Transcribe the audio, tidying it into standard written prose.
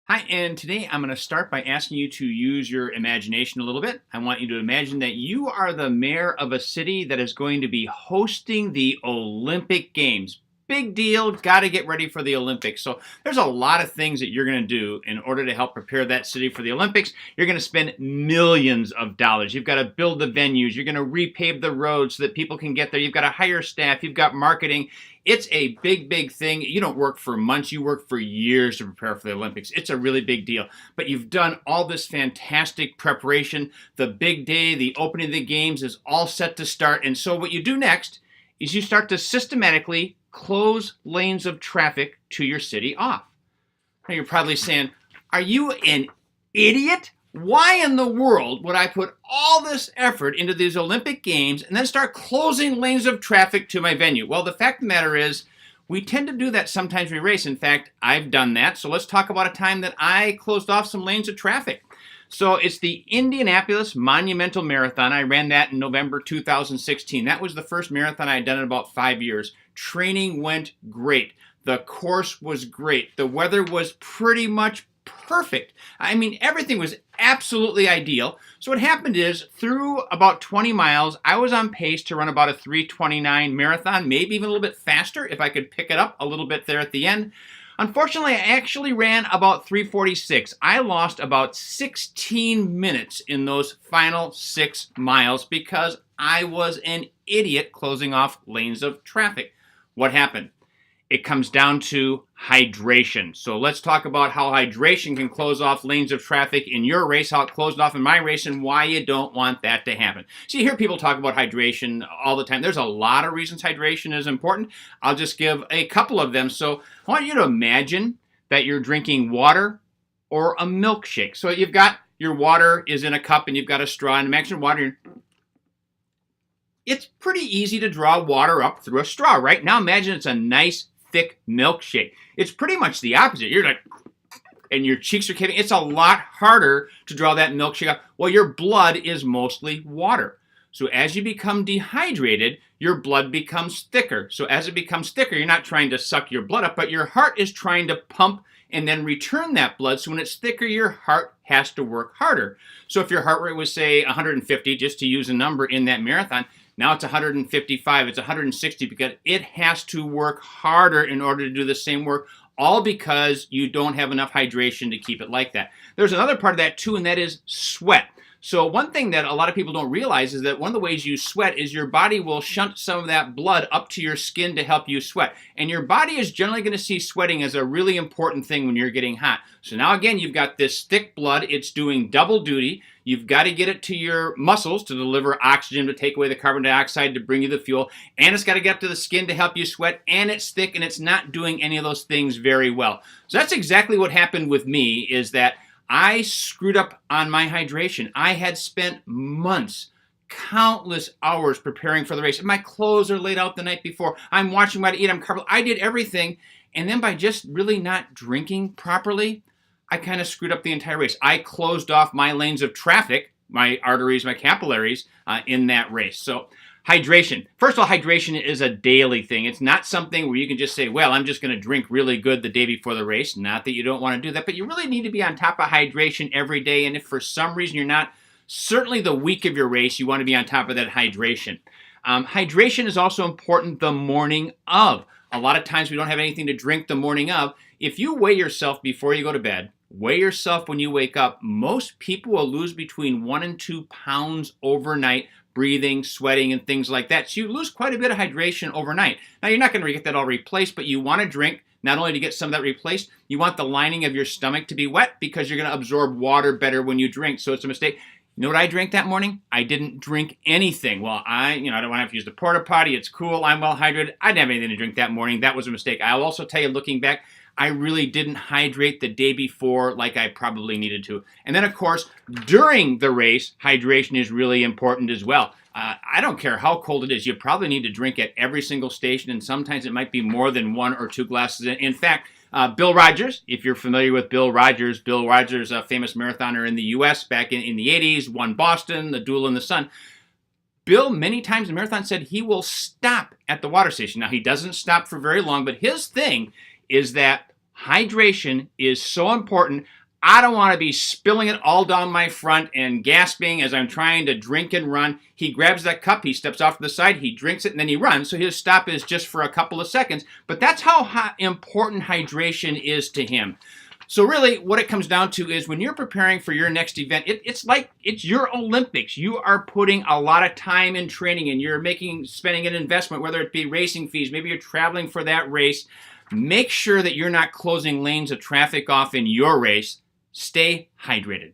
Hi, and today I'm going to start by asking you to use your imagination a little bit. I want you to imagine that you are the mayor of a city that is going to be hosting the Olympic Games. Big deal, got to get ready for the Olympics. So, there's a lot of things that you're going to do in order to help prepare that city for the Olympics. You're going to spend millions of dollars. You've got to build the venues, you're going to repave the roads so that people can get there. You've got to hire staff, you've got marketing. It's a big, big thing. You don't work for months, you work for years to prepare for the Olympics. It's a really big deal. But you've done all this fantastic preparation. The big day, the opening of the games is all set to start. And so what you do next is you start to systematically close lanes of traffic to your city off. Now you're probably saying, are you an idiot? Why in the world would I put all this effort into these Olympic Games and then start closing lanes of traffic to my venue? Well, the fact of the matter is, we tend to do that sometimes we race. In fact, I've done that. So let's talk about a time that I closed off some lanes of traffic. So it's the Indianapolis Monumental Marathon. I ran that in November 2016. That was the first marathon I had done in about 5 years. Training went great. The course was great. The weather was pretty much perfect. I mean, everything was absolutely ideal. So what happened is, through about 20 miles, I was on pace to run about a 3:29 marathon, maybe even a little bit faster if I could pick it up a little bit there at the end. Unfortunately, I actually ran about 3:46. I lost about 16 minutes in those final 6 miles because I was an idiot closing off lanes of traffic. What happened? It comes down to hydration. So let's talk about how hydration can close off lanes of traffic in your race, how it closed off in my race, and why you don't want that to happen. So you hear people talk about hydration all the time. There's a lot of reasons hydration is important. I'll just give a couple of them. So I want you to imagine that you're drinking water or a milkshake. So you've got your water is in a cup and you've got a straw, and imagine water. It's pretty easy to draw water up through a straw, right? Now imagine it's a nice thick milkshake. It's pretty much the opposite. You're like, and your cheeks are caving. It's a lot harder to draw that milkshake up. Well, your blood is mostly water. So as you become dehydrated, your blood becomes thicker. So as it becomes thicker, you're not trying to suck your blood up, but your heart is trying to pump and then return that blood. So when it's thicker, your heart has to work harder. So if your heart rate was, say, 150, just to use a number in that marathon, now it's 155, it's 160 because it has to work harder in order to do the same work, all because you don't have enough hydration to keep it like that. There's another part of that too, and that is sweat. So one thing that a lot of people don't realize is that one of the ways you sweat is your body will shunt some of that blood up to your skin to help you sweat. And your body is generally going to see sweating as a really important thing when you're getting hot. So now again, you've got this thick blood. It's doing double duty. You've got to get it to your muscles to deliver oxygen, to take away the carbon dioxide, to bring you the fuel. And it's got to get up to the skin to help you sweat. And it's thick and it's not doing any of those things very well. So that's exactly what happened with me, is that I screwed up on my hydration. I had spent months, countless hours preparing for the race. My clothes are laid out the night before. I'm watching what I eat. I'm careful. I did everything. And then by just really not drinking properly, I kind of screwed up the entire race. I closed off my lanes of traffic, my arteries, my capillaries in that race. So hydration. First of all, hydration is a daily thing. It's not something where you can just say, well, I'm just going to drink really good the day before the race. Not that you don't want to do that, but you really need to be on top of hydration every day. And if for some reason you're not, certainly the week of your race, you want to be on top of that hydration. Hydration is also important the morning of. A lot of times we don't have anything to drink the morning of. If you weigh yourself before you go to bed, weigh yourself when you wake up, most people will lose between 1 and 2 pounds overnight, breathing, sweating, and things like that. So you lose quite a bit of hydration overnight. Now, you're not going to get that all replaced, but you want to drink, not only to get some of that replaced, you want the lining of your stomach to be wet because you're going to absorb water better when you drink. So it's a mistake. You know what I drank that morning? I didn't drink anything. Well, I don't want to have to use the porta potty. It's cool. I'm well hydrated. I didn't have anything to drink that morning. That was a mistake. I'll also tell you, looking back, I really didn't hydrate the day before like I probably needed to. And then, of course, during the race, hydration is really important as well. I don't care how cold it is. You probably need to drink at every single station, and sometimes it might be more than 1 or 2 glasses. In fact, Bill Rodgers, if you're familiar with Bill Rodgers, a famous marathoner in the U.S. back in the 80s, won Boston, the Duel in the Sun. Bill, many times in the marathon, said he will stop at the water station. Now, he doesn't stop for very long, but his thing is that Hydration is so important. I don't want to be spilling it all down my front and gasping as I'm trying to drink and run. He grabs that cup, he steps off to the side, he drinks it, and then he runs. So his stop is just for a couple of seconds. But that's how important hydration is to him. So really what it comes down to is when you're preparing for your next event, it's like it's your Olympics. You are putting a lot of time in training and you're spending an investment, whether it be racing fees, maybe you're traveling for that race. Make sure that you're not closing lanes of traffic off in your race. Stay hydrated.